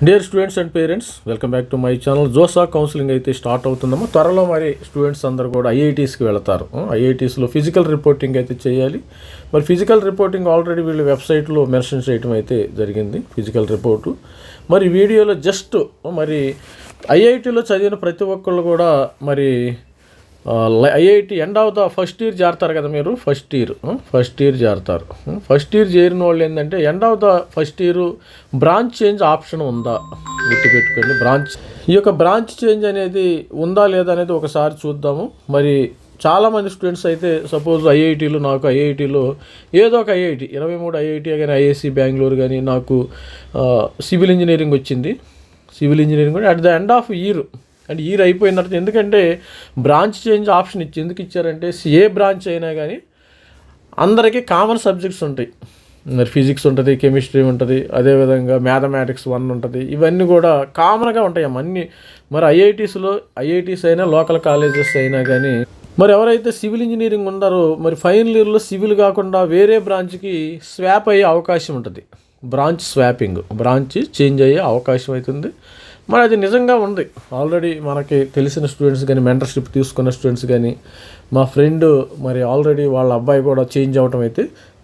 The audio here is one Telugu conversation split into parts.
Dear students and parents, welcome back to my channel. JoSAA counselling అయితే స్టార్ట్ అవుతుందమ్మా. త్వరలో మరి స్టూడెంట్స్ అందరూ కూడా ఐఐటీస్కి వెళతారు. ఐఐటీస్లో ఫిజికల్ రిపోర్టింగ్ అయితే చేయాలి. మరి ఫిజికల్ రిపోర్టింగ్ ఆల్రెడీ వీళ్ళు వెబ్సైట్లో మెన్షన్ చేయడం అయితే జరిగింది, ఫిజికల్ రిపోర్టు. మరి వీడియోలో జస్ట్ మరి ఐఐటీలో చదివిన ప్రతి ఒక్కళ్ళు కూడా మరి IIT end of the first year చేరతారు కదా. మీరు ఫస్ట్ ఇయర్ చేరతారు. ఫస్ట్ ఇయర్ చేరిన వాళ్ళు ఏంటంటే end of the first year branch change option ఉందా గుర్తుపెట్టుకోండి. ఈ యొక్క బ్రాంచ్ చేంజ్ అనేది ఉందా లేదా అనేది ఒకసారి చూద్దాము. మరి చాలామంది స్టూడెంట్స్ అయితే సపోజ్ నాకు ఐఐటీలో ఏదో ఒక ఐఐటి 23 ఐఐటి కానీ ఐఐసి బెంగళూరు కానీ నాకు సివిల్ ఇంజనీరింగ్ వచ్చింది. సివిల్ ఇంజనీరింగ్ కూడా at the end of year అంటే ఇయర్ అయిపోయిన తర్వాత, ఎందుకంటే బ్రాంచ్ చేంజ్ ఆప్షన్ ఎందుకు ఇచ్చారంటే ఏ బ్రాంచ్ అయినా కానీ అందరికీ కామన్ సబ్జెక్ట్స్ ఉంటాయి. మరి ఫిజిక్స్ ఉంటుంది, కెమిస్ట్రీ ఉంటుంది, అదేవిధంగా మ్యాథమెటిక్స్ 1 ఉంటుంది. ఇవన్నీ కూడా కామన్గా ఉంటాయి అన్నీ. మరి ఐఐటీస్ అయినా లోకల్ కాలేజెస్ అయినా కానీ మరి ఎవరైతే సివిల్ ఇంజనీరింగ్ ఉన్నారో మరి ఫైనల్ ఇయర్లో సివిల్ కాకుండా వేరే బ్రాంచ్కి స్వాప్ అయ్యే అవకాశం ఉంటుంది. బ్రాంచ్ చేంజ్ అయ్యే అవకాశం అవుతుంది. మరి అది నిజంగా ఉంది. ఆల్రెడీ మనకి తెలిసిన స్టూడెంట్స్ కానీ, మెంటర్షిప్ తీసుకున్న స్టూడెంట్స్ కానీ, మా ఫ్రెండ్ మరి ఆల్రెడీ వాళ్ళ అబ్బాయి కూడా చేంజ్ అవ్వటం అయితే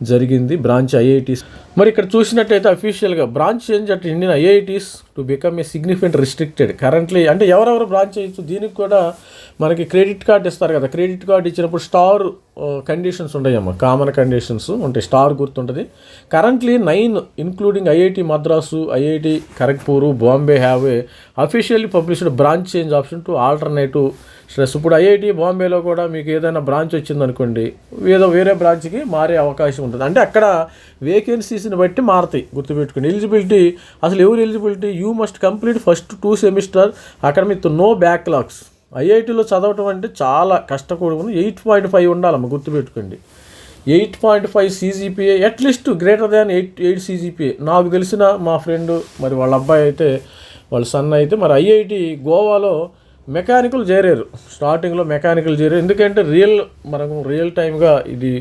జరిగింది బ్రాంచ్ ఐఐటీస్. మరి ఇక్కడ చూసినట్టయితే అఫీషియల్గా branch change at Indian IITs to become a significant restricted currently. అంటే ఎవరెవరు బ్రాంచ్ చేయొచ్చు, దీనికి కూడా మనకి క్రెడిట్ కార్డ్ ఇస్తారు కదా. క్రెడిట్ కార్డ్ ఇచ్చినప్పుడు స్టార్ కండిషన్స్ ఉంటాయమ్మా, కామన్ కండిషన్స్ ఉంటాయి, స్టార్ గుర్తుంటుంది. Currently 9 including IIT Madras, IIT Kharagpur, Bombay have a officially published branch change option to alternative stress. ఇప్పుడు ఐఐటి బాంబేలో కూడా మీకు ఏదైనా బ్రాంచ్ వచ్చిందనుకోండి, వేరే బ్రాంచ్కి మారే అవకాశం ఉంటుంది. అంటే అక్కడ వేకెన్సీస్ని బట్టి మారుతాయి, గుర్తుపెట్టుకోండి. అసలు ఎవరు eligibility, you must complete first 2 semester academic no backlogs. ఐఐటీలో చదవటం అంటే చాలా కష్టకూడదు. 8.5 ఉండాలమ్మ, గుర్తుపెట్టుకోండి. 8.5 CGPA at least greater than 8 CGPA. నాకు తెలిసిన మా ఫ్రెండ్ మరి వాళ్ళ అబ్బాయి అయితే, వాళ్ళ సన్ అయితే మరి ఐఐటి గోవాలో మెకానికల్ చేరారు. స్టార్టింగ్లో మెకానికల్ చేరారు. ఎందుకంటే మనకు రియల్ టైమ్గా ఇది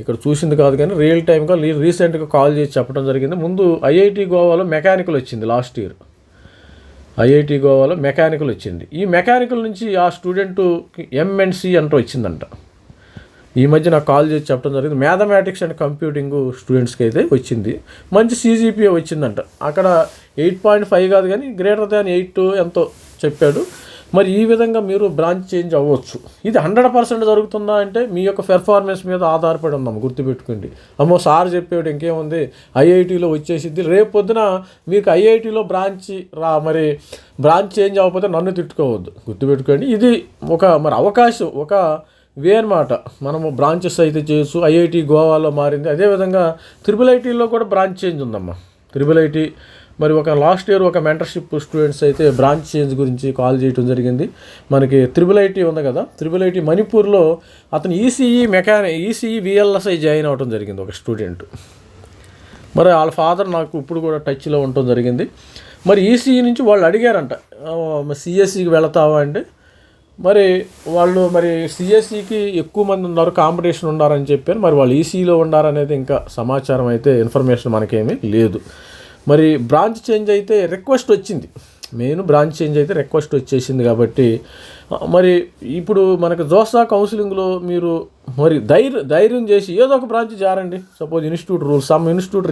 ఇక్కడ చూసింది కాదు కానీ రియల్ టైమ్గా రీసెంట్గా కాల్ చేసి చెప్పడం జరిగింది. ముందు ఐఐటి గోవాలో మెకానికల్ వచ్చింది లాస్ట్ ఇయర్. ఐఐటి గోవాలో మెకానికల్ వచ్చింది. ఈ మెకానికల్ నుంచి ఆ స్టూడెంట్కి MNC అంటూ వచ్చిందంట. ఈ మధ్య నాకు కాల్ చేసి చెప్పడం జరిగింది. మ్యాథమెటిక్స్ అండ్ కంప్యూటింగ్ స్టూడెంట్స్కి అయితే వచ్చింది. మంచి CGPA వచ్చిందంట. అక్కడ 8.5 కాదు కానీ గ్రేటర్ దాన్ 8 ఎంతో చెప్పాడు. మరి ఈ విధంగా మీరు బ్రాంచ్ చేంజ్ అవ్వచ్చు. ఇది 100% జరుగుతుందా అంటే మీ యొక్క పెర్ఫార్మెన్స్ మీద ఆధారపడి ఉందాము, గుర్తుపెట్టుకోండి. సార్ చెప్పేవాడు ఇంకేముంది, ఐఐటీలో వచ్చేసిద్ది. రేపు పొద్దున మీకు ఐఐటీలో మరి బ్రాంచ్ చేంజ్ అవ్వకపోతే నన్ను తిట్టుకోవద్దు, గుర్తుపెట్టుకోండి. ఇది మరి అవకాశం, వే అనమాట. మనము బ్రాంచెస్ అయితే చేయొచ్చు. ఐఐటి గోవాలో మారింది. అదేవిధంగా IIITలో కూడా బ్రాంచ్ చేంజ్ ఉందమ్మా. IIIT మరి లాస్ట్ ఇయర్ మెంటర్షిప్ స్టూడెంట్స్ అయితే బ్రాంచ్ చేంజ్ గురించి కాల్ చేయడం జరిగింది. మనకి IIIT ఉంది కదా, IIIT మణిపూర్లో అతను ఈసీఈ VLSI జాయిన్ అవ్వడం జరిగింది ఒక స్టూడెంట్. మరి వాళ్ళ ఫాదర్ నాకు ఇప్పుడు కూడా టచ్లో ఉండటం జరిగింది. మరి ఈసీఈ నుంచి వాళ్ళు అడిగారంట, సిఎస్సికి వెళతావా అంటే, మరి వాళ్ళు సిఎస్సికి ఎక్కువ మంది ఉన్నారు, కాంపిటీషన్ ఉన్నారని చెప్పారు. మరి వాళ్ళు ఈసీలో ఉన్నారనేది ఇంకా సమాచారం అయితే, ఇన్ఫర్మేషన్ మనకేమీ లేదు. మరి బ్రాంచ్ చేంజ్ అయితే రిక్వెస్ట్ వచ్చింది, బ్రాంచ్ చేంజ్ అయితే రిక్వెస్ట్ వచ్చేసింది. కాబట్టి మరి ఇప్పుడు మనకు జోసా కౌన్సిలింగ్లో మీరు మరి ధైర్యం చేసి ఏదో ఒక బ్రాంచ్ చేరండి. Suppose institute rules, some institute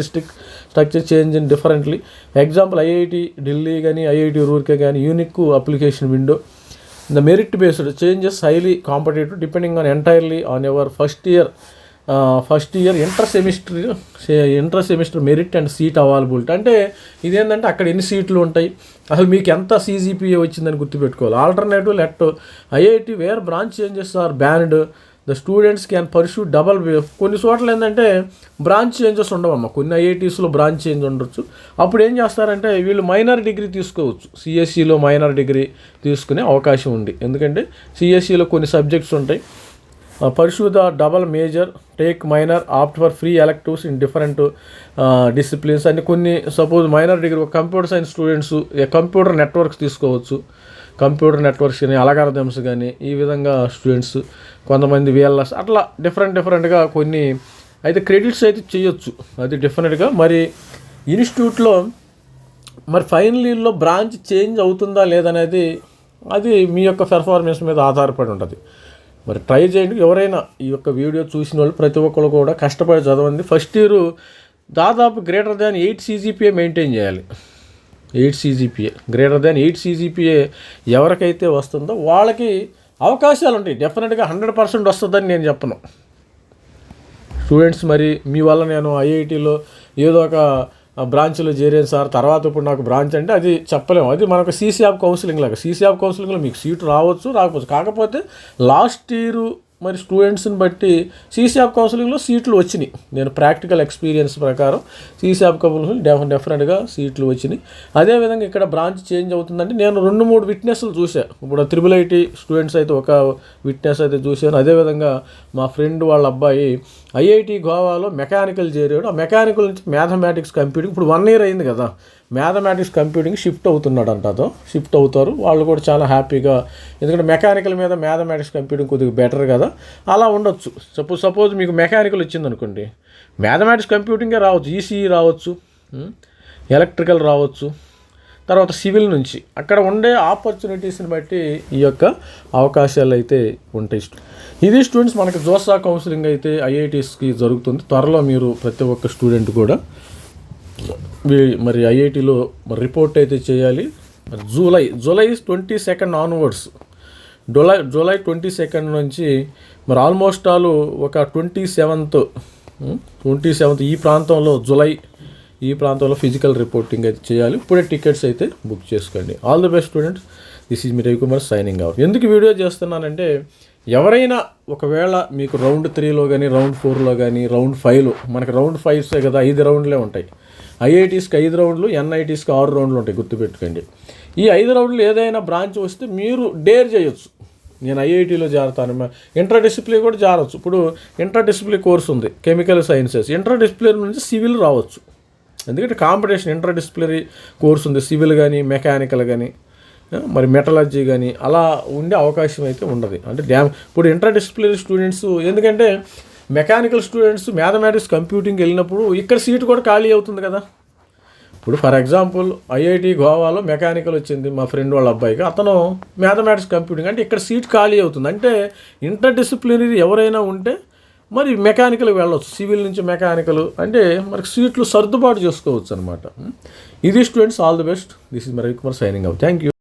structure change in differently. Example IIT Delhi కానీ ఐఐటి రూర్కే కానీ unique application window. The merit based changes highly competitive depending on entirely on your first year inter semester merit and seat availability. అంటే ఇదేంటంటే అక్కడ ఎన్ని సీట్లు ఉంటాయి, అసలు మీకు ఎంత CGPA వచ్చిందని గుర్తుపెట్టుకోవాలి. Alternative let IIT where branch changes are banned, the students can pursue double. కొన్ని చోట్ల ఏంటంటే బ్రాంచ్ చేంజెస్ ఉండవమ్మ. కొన్ని ఐఐటీస్లో బ్రాంచ్ చేంజ్ ఉండొచ్చు. అప్పుడు ఏం చేస్తారంటే వీళ్ళు మైనర్ డిగ్రీ తీసుకోవచ్చు. సిఎస్సిలో మైనర్ డిగ్రీ తీసుకునే అవకాశం ఉంది. ఎందుకంటే సిఎస్సిలో కొన్ని సబ్జెక్ట్స్ ఉంటాయి. Pursue the double major, take minor, opt for free electives in different disciplines అని కొన్ని. Suppose minor degree computer science students computer networks తీసుకోవచ్చు. కంప్యూటర్ నెట్వర్క్స్ కానీ అలగారిథమ్స్ కానీ ఈ విధంగా స్టూడెంట్స్, కొంతమంది VLS అట్లా డిఫరెంట్గా కొన్ని అయితే క్రెడిట్స్ అయితే చేయొచ్చు. అది డెఫినెట్గా. మరి ఇన్స్టిట్యూట్లో మరి ఫైనల్ ఇయర్లో బ్రాంచ్ చేంజ్ అవుతుందా లేదనేది అది మీ యొక్క పెర్ఫార్మెన్స్ మీద ఆధారపడి ఉంటుంది. మరి ట్రై చేయండి. ఎవరైనా ఈ యొక్క వీడియో చూసిన వాళ్ళు ప్రతి ఒక్కరు కూడా కష్టపడి చదవండి. ఫస్ట్ ఇయర్ దాదాపు గ్రేటర్ దాన్ 8 CGPA మెయింటైన్ చేయాలి. 8 CGPA గ్రేటర్ దాన్ 8 CGPA ఎవరికైతే వస్తుందో వాళ్ళకి అవకాశాలు ఉంటాయి. డెఫినెట్గా 100% వస్తుందని నేను చెప్పను. స్టూడెంట్స్ మరి మీ వల్ల నేను ఐఐటీలో ఏదో ఒక బ్రాంచ్లో చేరాను సార్, తర్వాత ఇప్పుడు నాకు బ్రాంచ్ అంటే అది చెప్పలేము. అది మనకు CCAP కౌన్సిలింగ్ లాగా. CCAP కౌన్సిలింగ్లో మీకు సీటు రావచ్చు, రాకపోవచ్చు. కాకపోతే లాస్ట్ ఇయర్ మరి స్టూడెంట్స్ని బట్టి CCAP కౌన్సిలింగ్లో సీట్లు వచ్చినాయి. నేను ప్రాక్టికల్ ఎక్స్పీరియన్స్ ప్రకారం CCAP కౌన్సిలింగ్ డెఫినెట్గా సీట్లు వచ్చినాయి. అదేవిధంగా ఇక్కడ బ్రాంచ్ చేంజ్ అవుతుందంటే నేను 2-3 విట్నెస్లు చూశాను. ఇప్పుడు IIIT స్టూడెంట్స్ అయితే ఒక విట్నెస్ అయితే చూశాను. అదేవిధంగా మా ఫ్రెండ్ వాళ్ళ అబ్బాయి IIT గోవాలో మెకానికల్ చేరాడు. ఆ మెకానికల్ నుంచి మ్యాథమెటిక్స్ కంప్యూటింగ్ ఇప్పుడు 1 year అయింది కదా, మ్యాథమెటిక్స్ కంప్యూటింగ్ షిఫ్ట్ అవుతున్నాడు అంటతో షిఫ్ట్ అవుతారు. వాళ్ళు కూడా చాలా హ్యాపీగా, ఎందుకంటే మెకానికల్ మీద మ్యాథమెటిక్స్ కంప్యూటింగ్ కొద్దిగా బెటర్ కదా, అలా ఉండొచ్చు. సపోజ్ మీకు మెకానికల్ వచ్చిందనుకోండి, మ్యాథమెటిక్స్ కంప్యూటింగే రావచ్చు, ECE రావచ్చు, ఎలక్ట్రికల్ రావచ్చు, తర్వాత సివిల్ నుంచి అక్కడ ఉండే ఆపర్చునిటీస్ని బట్టి ఈ యొక్క అవకాశాలు అయితే ఉంటాయి. ఇది స్టూడెంట్స్ మనకి జోసా కౌన్సిలింగ్ అయితే IITస్కి జరుగుతుంది. త్వరలో మీరు ప్రతి ఒక్క స్టూడెంట్ కూడా మరి IITలో మరి రిపోర్ట్ అయితే చేయాలి. మరి జూలై 22 ఆన్వర్డ్స్, జూలై 22 నుంచి మరి ఆల్మోస్ట్ ఆల్ ఒక 27th ఈ ప్రాంతంలో ఈ ప్రాంతంలో ఫిజికల్ రిపోర్టింగ్ అయితే చేయాలి. ఇప్పుడే టికెట్స్ అయితే బుక్ చేసుకోండి. All the best students. This is me Ravikumar signing out. ఎందుకు వీడియో చేస్తున్నానంటే ఎవరైనా ఒకవేళ మీకు రౌండ్ 3లో కానీ రౌండ్ 4లో కానీ రౌండ్ 5లో, మనకి రౌండ్ 5సే కదా, 5 రౌండ్లే ఉంటాయి. IITస్కి 5 రౌండ్లు, NITస్కి 6 రౌండ్లు ఉంటాయి, గుర్తుపెట్టుకోండి. ఈ 5 రౌండ్లు ఏదైనా బ్రాంచ్ వస్తే మీరు డేర్ చేయొచ్చు, నేను IITలో చేరతాను. ఇంటర్ డిసిప్లిన్ కూడా చేరవచ్చు. ఇప్పుడు ఇంటర్ డిసిప్లిన్ కోర్స్ ఉంది, కెమికల్ సైన్సెస్. ఇంటర్ డిసిప్లిన్ నుంచి సివిల్ రావచ్చు, ఎందుకంటే కాంపిటీషన్. ఇంటర్ డిసిప్లినరీ కోర్స్ ఉంది, సివిల్ కానీ మెకానికల్ కానీ మరి మెటలర్జీ కానీ అలా ఉండే అవకాశం అయితే ఉండదు. అంటే ఇప్పుడు ఇంటర్ డిసిప్లినరీ స్టూడెంట్స్, ఎందుకంటే మెకానికల్ స్టూడెంట్స్ మ్యాథమెటిక్స్ కంప్యూటింగ్ వెళ్ళినప్పుడు ఇక్కడ సీటు కూడా ఖాళీ అవుతుంది కదా. ఇప్పుడు ఫర్ ఎగ్జాంపుల్ IIT గోవాలో మెకానికల్ వచ్చింది మా ఫ్రెండ్ వాళ్ళ అబ్బాయికి, అతను మ్యాథమెటిక్స్ కంప్యూటింగ్ అంటే ఇక్కడ సీట్ ఖాళీ అవుతుంది. అంటే ఇంటర్ డిసిప్లినరీ ఎవరైనా ఉంటే మరి మెకానికల్ వెళ్ళవచ్చు, సివిల్ నుంచి మెకానికల్ అంటే మనకి సీట్లు సర్దుబాటు చేసుకోవచ్చు అనమాట. ఇది students, all the best. This is my Ravikumar signing out. Thank you.